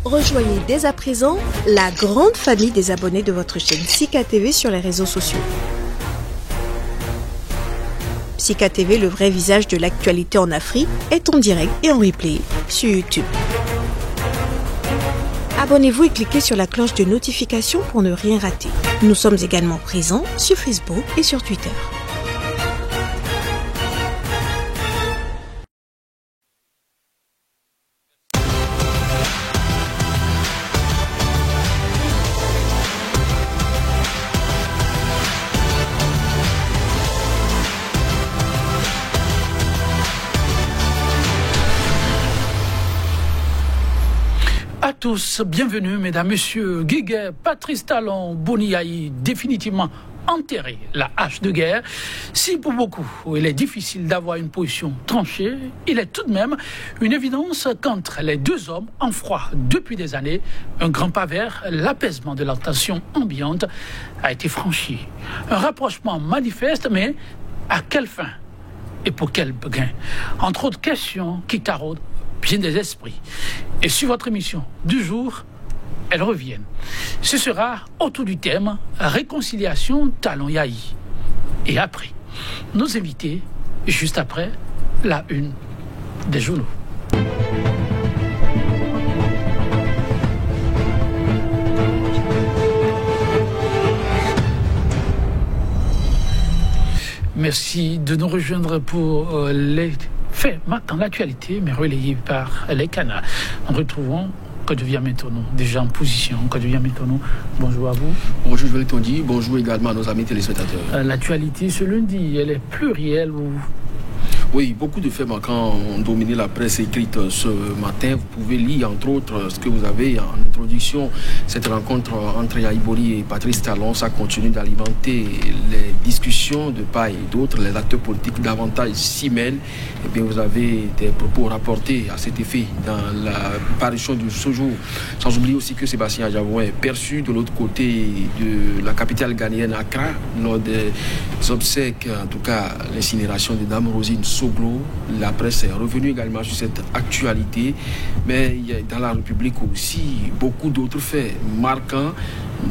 Rejoignez dès à présent la grande famille des abonnés de votre chaîne Sika TV sur les réseaux sociaux. Sika TV, le vrai visage de l'actualité en Afrique, est en direct et en replay sur YouTube. Abonnez-vous et cliquez sur la cloche de notification pour ne rien rater. Nous sommes également présents sur Facebook et sur Twitter. À tous, bienvenue mesdames, messieurs. Guiguet, Patrice Talon, Boni Yayi, définitivement enterré la hache de guerre. Si pour beaucoup il est difficile d'avoir une position tranchée, il est tout de même une évidence qu'entre les deux hommes en froid depuis des années, un grand pas vers l'apaisement de la tension ambiante a été franchi. Un rapprochement manifeste, mais à quelle fin et pour quel gain? Entre autres questions qui taraudent bien des esprits. Et sur votre émission du jour, elles reviennent. Ce sera autour du thème réconciliation Talon Yayi. Et après, nos invités, juste après la une des journaux. Merci de nous rejoindre pour les faits maintenant l'actualité, mais relayés par les canaux. Nous retrouvons Kodouya Mentono, déjà en position. Kodouya Mentono, bonjour à vous. Bonjour Joël Tondi, bonjour également à nos amis téléspectateurs. L'actualité ce lundi, elle est plurielle ou... Oui, beaucoup de faits marquants ont dominé la presse écrite ce matin. Vous pouvez lire, entre autres, ce que vous avez en introduction. Cette rencontre entre Yayi Boni et Patrice Talon, ça continue d'alimenter les discussions de part et d'autre. Les acteurs politiques davantage s'y mêlent. Et bien, vous avez des propos rapportés à cet effet dans la parution de ce jour. Sans oublier aussi que Sébastien Adjavon est perçu de l'autre côté de la capitale ghanéenne, Accra, lors des obsèques, en tout cas l'incinération de Dame Rosine Soglo. La presse est revenue également sur cette actualité, mais il y a dans la République aussi beaucoup d'autres faits marquants,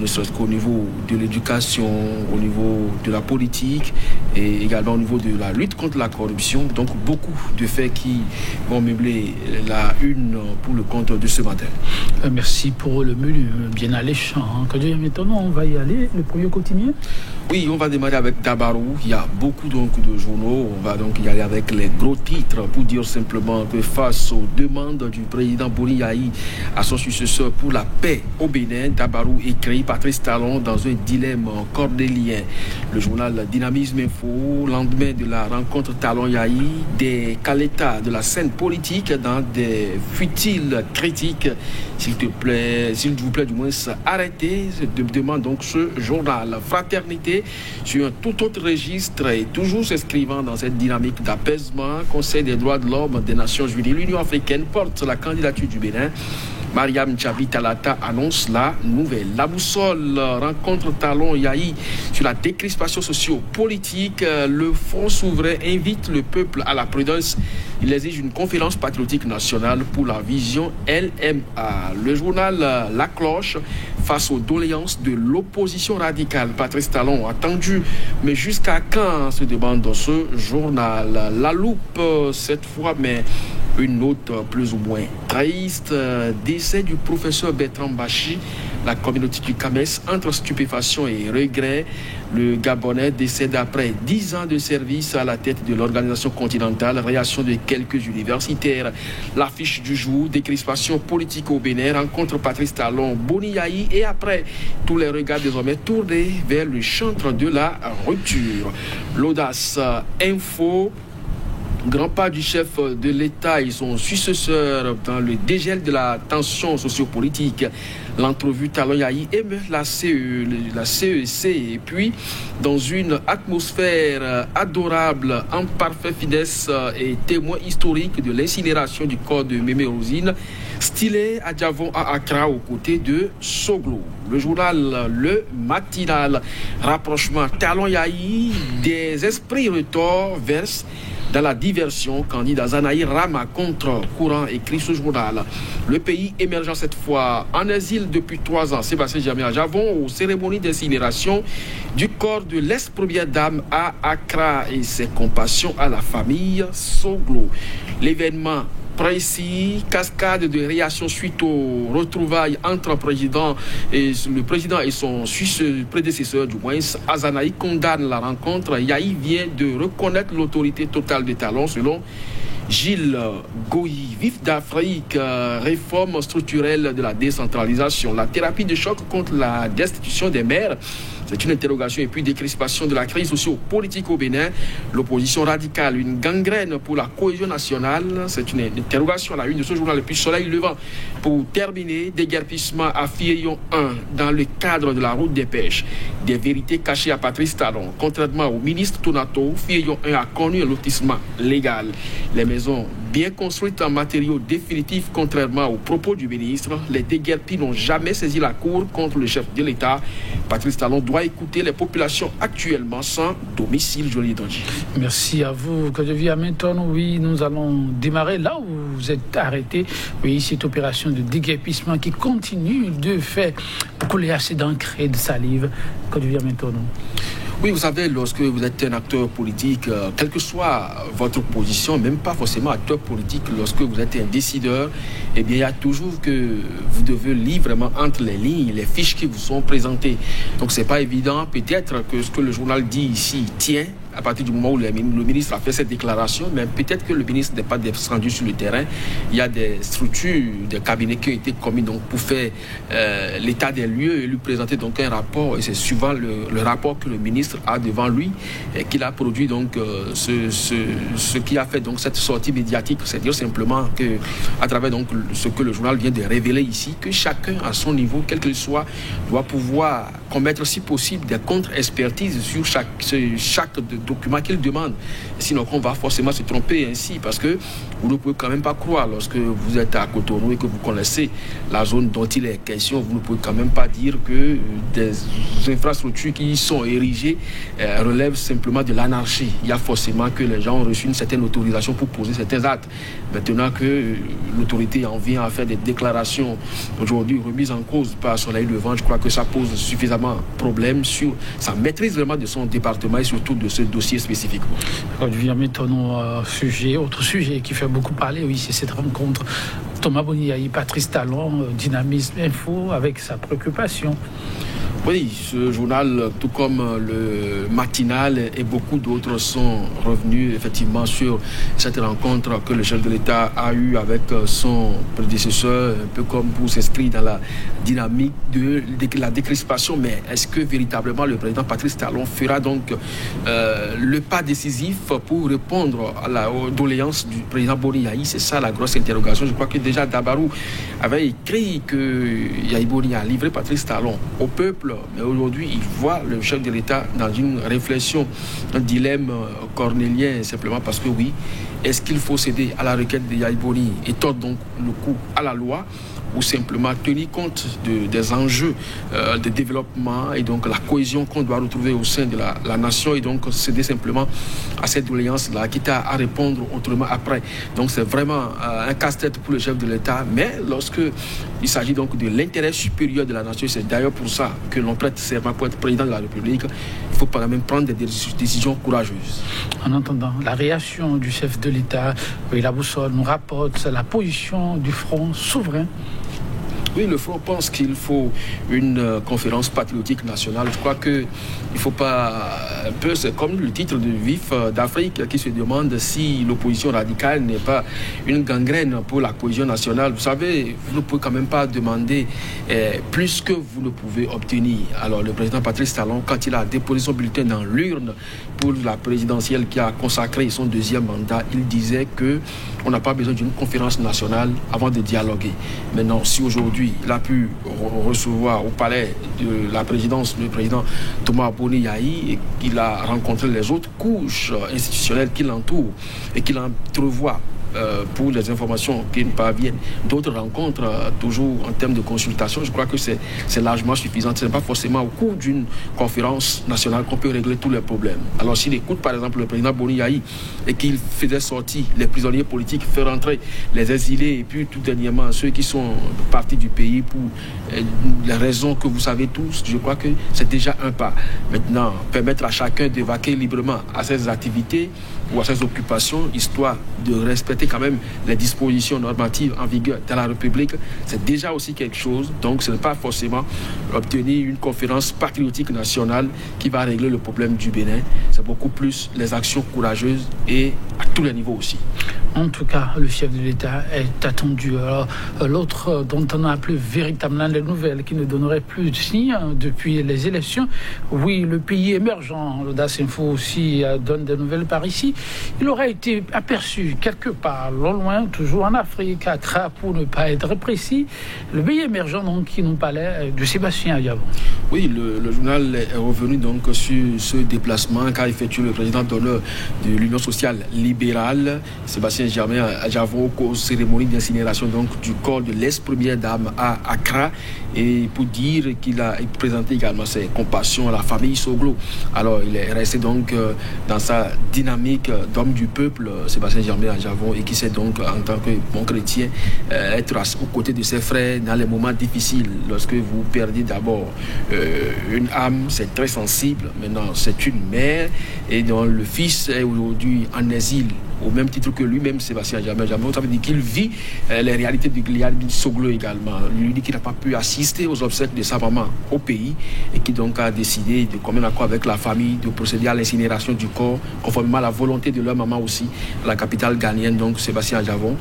ne serait-ce qu'au niveau de l'éducation, au niveau de la politique et également au niveau de la lutte contre la corruption. Donc beaucoup de faits qui vont meubler la une pour le compte de ce matin. Merci pour le menu bien alléchant. Maintenant, on va y aller. Le premier quotidien. Oui, on va démarrer avec Dabarou. Il y a beaucoup donc de journaux. On va donc y aller avec les gros titres pour dire simplement que face aux demandes du président Boni Yayi à son successeur pour la paix au Bénin, Dabarou écrit Patrice Talon dans un dilemme cordélien. Le journal Dynamisme Info, lendemain de la rencontre Talon Yayi, des calétas de la scène politique dans des futiles critiques. S'il vous plaît, du moins, arrêtez, demande donc ce journal. Fraternité sur un tout autre registre et toujours s'inscrivant dans cette dynamique d'apaisement. Conseil des droits de l'homme des Nations Unies, l'Union africaine porte la candidature du Bénin. Mariam Tchavi Talata annonce la nouvelle. La boussole rencontre Talon Yayi sur la décrispation socio-politique. Le Front souverain invite le peuple à la prudence. Il exige une conférence patriotique nationale pour la vision LMA. Le journal La Cloche face aux doléances de l'opposition radicale. Patrice Talon attendu, mais jusqu'à quand se demande dans ce journal. La loupe cette fois, mais une note plus ou moins triste. Décès du professeur Bertrand Bachi. La communauté du Cames entre stupéfaction et regret. Le Gabonais décède après 10 ans de service à la tête de l'organisation continentale. Réaction de quelques universitaires. L'affiche du jour, décrispation politique au Bénin, rencontre Patrice Talon, Boni Yayi, et après, tous les regards désormais tournés vers le chantre de la rupture. L'audace info. Grand pas du chef de l'État et son successeur dans le dégel de la tension sociopolitique. L'entrevue Talon Yayi émeut la CEC et puis dans une atmosphère adorable, en parfaite finesse et témoin historique de l'incinération du corps de Mémé Rosine, stylé à Djavon à Accra aux côtés de Soglo. Le journal Le Matinal, rapprochement Talon Yayi, des esprits retors verse dans la diversion, candidat Zanaï rame à contre-courant, écrit ce journal. Le pays émergeant cette fois en exil depuis 3 ans. Sébastien Jamia Javon aux cérémonies d'incinération du corps de l'ex-première dame à Accra et ses compassions à la famille Soglo. L'événement précis, cascade de réactions suite aux retrouvailles entre le président et son prédécesseur, du moins, Azanaï condamne la rencontre. Yahi vient de reconnaître l'autorité totale des talons, selon Gilles Goyi. Vif d'Afrique, réforme structurelle de la décentralisation, la thérapie de choc contre la destitution des maires. C'est une interrogation et puis décrispation de la crise socio-politique au Bénin. L'opposition radicale, une gangrène pour la cohésion nationale. C'est une interrogation à la une de ce journal. Et puis Soleil Levant. Pour terminer, déguerpissement à Fillon 1 dans le cadre de la route des pêches. Des vérités cachées à Patrice Talon. Contrairement au ministre Tonato, Fillon 1 a connu un lotissement légal. Les maisons bien construites en matériaux définitifs, contrairement aux propos du ministre. Les déguerpis n'ont jamais saisi la cour contre le chef de l'État. Patrice Talon doit écouter les populations actuellement sans domicile. Jolie Donji. Merci à vous, Kodjovi Hamilton. Oui, nous allons démarrer là où vous êtes arrêté. Oui, cette opération de déguerpissement qui continue de faire couler assez d'encre et de salive. Kodjovi Hamilton. Oui, vous savez, lorsque vous êtes un acteur politique, quelle que soit votre position, même pas forcément acteur politique, lorsque vous êtes un décideur, eh bien, il y a toujours que vous devez lire vraiment entre les lignes, les fiches qui vous sont présentées. Donc, c'est pas évident. Peut-être que ce que le journal dit ici tient à partir du moment où le ministre a fait cette déclaration, mais peut-être que le ministre n'est pas descendu sur le terrain. Il y a des structures, des cabinets qui ont été commis donc, pour faire l'état des lieux et lui présenter donc un rapport. Et c'est souvent le rapport que le ministre a devant lui et qu'il a produit donc ce qui a fait donc cette sortie médiatique. C'est-à-dire simplement que à travers donc ce que le journal vient de révéler ici, que chacun à son niveau, quel qu'il soit, doit pouvoir commettre si possible des contre-expertises sur chaque document qu'il demande. Sinon, on va forcément se tromper ainsi parce que vous ne pouvez quand même pas croire lorsque vous êtes à Cotonou et que vous connaissez la zone dont il est question, vous ne pouvez quand même pas dire que des infrastructures qui y sont érigées relèvent simplement de l'anarchie. Il y a forcément que les gens ont reçu une certaine autorisation pour poser certains actes. Maintenant que l'autorité en vient à faire des déclarations aujourd'hui remises en cause par Soleil Levant, je crois que ça pose suffisamment problème sur sa maîtrise vraiment de son département et surtout de ce dossier spécifiquement. Autre sujet qui fait beaucoup parler, oui, c'est cette rencontre. Thomas Boniaï, Patrice Talon, Dynamisme Info, avec sa préoccupation. Oui, ce journal, tout comme le matinal et beaucoup d'autres sont revenus effectivement sur cette rencontre que le chef de l'État a eue avec son prédécesseur, un peu comme pour s'inscrire dans la dynamique de la décrispation. Mais est-ce que véritablement le président Patrice Talon fera donc le pas décisif pour répondre aux doléances du président Boniaï? C'est ça la grosse interrogation. Je crois que déjà Dabarou avait écrit que Yahi Boni a livré Patrice Talon au peuple. Mais aujourd'hui, il voit le chef de l'État dans une réflexion, un dilemme cornélien, simplement parce que oui, est-ce qu'il faut céder à la requête de Yahi Boni et tordre donc le cou à la loi, ou simplement tenir compte des enjeux de développement et donc la cohésion qu'on doit retrouver au sein de la nation et donc céder simplement à cette doléance-là, quitte à répondre autrement après. Donc c'est vraiment un casse-tête pour le chef de l'État, mais lorsque il s'agit donc de l'intérêt supérieur de la nation, c'est d'ailleurs pour ça que l'on prête serment pour être président de la République, il faut quand même prendre des décisions courageuses. En entendant la réaction du chef de l'État, la boussole nous rapporte la position du Front souverain. Oui, le Front pense qu'il faut une conférence patriotique nationale. Je crois qu'il ne faut pas... Un peu, c'est comme le titre de Vif d'Afrique qui se demande si l'opposition radicale n'est pas une gangrène pour la cohésion nationale. Vous savez, vous ne pouvez quand même pas demander plus que vous ne pouvez obtenir. Alors, le président Patrice Talon, quand il a déposé son bulletin dans l'urne pour la présidentielle qui a consacré son deuxième mandat, il disait qu'on n'a pas besoin d'une conférence nationale avant de dialoguer. Maintenant, si aujourd'hui, il a pu recevoir au palais de la présidence le président Thomas Boniaï et qu'il a rencontré les autres couches institutionnelles qui l'entourent et qu'il entrevoit pour les informations qui nous parviennent. D'autres rencontres, toujours en termes de consultation, je crois que c'est largement suffisant. Ce n'est pas forcément au cours d'une conférence nationale qu'on peut régler tous les problèmes. Alors s'il écoute par exemple le président Boni Yayi et qu'il faisait sortir les prisonniers politiques, faire rentrer les exilés et puis tout dernièrement ceux qui sont partis du pays pour les raisons que vous savez tous, je crois que c'est déjà un pas. Maintenant, permettre à chacun de vaquer librement à ses activités ou à ses occupations, histoire de respecter quand même les dispositions normatives en vigueur dans la République, c'est déjà aussi quelque chose. Donc ce n'est pas forcément obtenir une conférence patriotique nationale qui va régler le problème du Bénin. C'est beaucoup plus les actions courageuses et à tous les niveaux aussi. En tout cas, le chef de l'État est attendu. Alors, l'autre dont on n'a plus véritablement les nouvelles, qui ne donnerait plus de signes depuis les élections, oui, le pays émergent, l'Audace Info aussi donne des nouvelles par ici, il aurait été aperçu quelque part, loin, toujours en Afrique, à Accra, pour ne pas être précis, le pays émergent donc, qui nous parlait de Sébastien Adjavon. Oui, le journal est revenu donc sur ce déplacement qu'a effectué le président d'honneur de l'Union sociale libérale, Sébastien Adjavon, aux cérémonies d'incinération donc du corps de l'ex-première dame à Accra, et pour dire qu'il a présenté également ses compassions à la famille Soglo. Alors il est resté donc dans sa dynamique d'homme du peuple, Sébastien Adjavon, et qui sait donc en tant que bon chrétien être aux côtés de ses frères dans les moments difficiles. Lorsque vous perdez d'abord une âme, c'est très sensible. Maintenant c'est une mère et dont le fils est aujourd'hui en exil au même titre que lui-même, Sébastien Adjavon. Ça veut dire qu'il vit les réalités du Giliad Soglo également. Lui dit qu'il n'a pas pu assister aux obsèques de sa maman au pays et qui donc a décidé de commun accord avec la famille de procéder à l'incinération du corps conformément à la volonté de leur maman aussi, à la capitale ghanéenne, donc Sébastien Adjavon,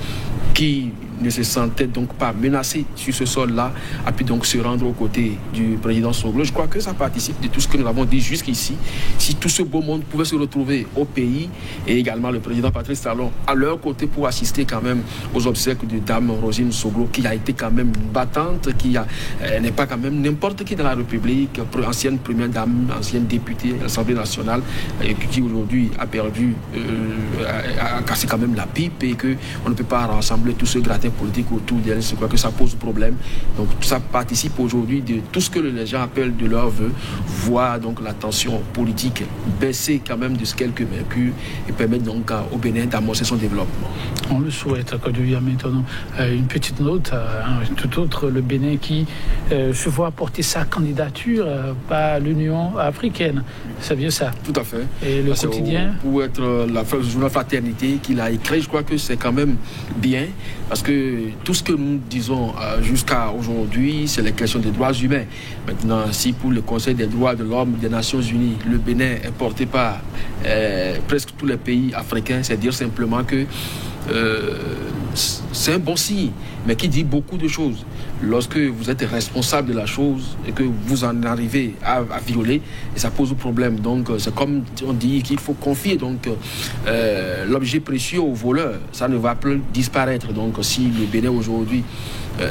qui ne se sentait donc pas menacé sur ce sol-là, a pu donc se rendre aux côtés du président Soglo. Je crois que ça participe de tout ce que nous avons dit jusqu'ici. Si tout ce beau monde pouvait se retrouver au pays, et également le président Patrice Talon à leur côté pour assister quand même aux obsèques de dame Rosine Soglo, qui a été quand même une battante, qui n'est pas quand même n'importe qui dans la République, ancienne première dame, ancienne députée de l'Assemblée nationale, qui aujourd'hui a perdu, a cassé quand même la pipe, et qu'on ne peut pas rassembler tout ce gratin politique autour d'elle. Je crois que ça pose problème. Donc ça participe aujourd'hui de tout ce que les gens appellent de leur vœu, voir donc la tension politique baisser quand même de quelques mercure et permettre donc au Bénin d'amorcer son développement. On le souhaite. Quand je viens maintenant une petite note, tout autre, le Bénin qui se voit porter sa candidature par l'Union africaine. C'est bien ça? Tout à fait. Et le quotidien? Pour être le journal Fraternité qu'il a écrit, je crois que c'est quand même bien, parce que tout ce que nous disons jusqu'à aujourd'hui, c'est les questions des droits humains. Maintenant, si pour le Conseil des droits de l'homme des Nations Unies, le Bénin est porté par presque tous les pays africains, c'est dire simplement que c'est un bon signe, mais qui dit beaucoup de choses. Lorsque vous êtes responsable de la chose et que vous en arrivez à violer, et ça pose problème. Donc c'est comme on dit qu'il faut confier donc l'objet précieux au voleur, ça ne va plus disparaître. Donc si le Bénin aujourd'hui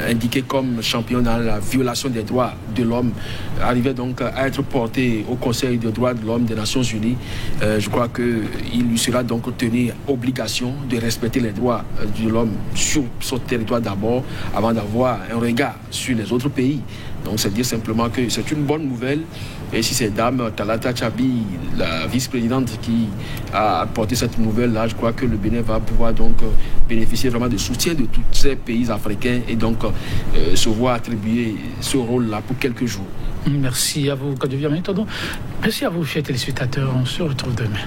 indiqué comme champion dans la violation des droits de l'homme, arrivait donc à être porté au Conseil des droits de l'homme des Nations Unies, je crois qu'il lui sera donc tenu obligation de respecter les droits de l'homme sur son territoire d'abord, avant d'avoir un regard sur les autres pays. Donc c'est dire simplement que c'est une bonne nouvelle. Et si c'est Dame Talata Chabi, la vice-présidente, qui a apporté cette nouvelle-là, je crois que le Bénin va pouvoir donc bénéficier vraiment du soutien de tous ces pays africains et donc se voir attribuer ce rôle-là pour quelques jours. Merci à vous, Kadevia Méthodon. Merci à vous, chers téléspectateurs. On se retrouve demain.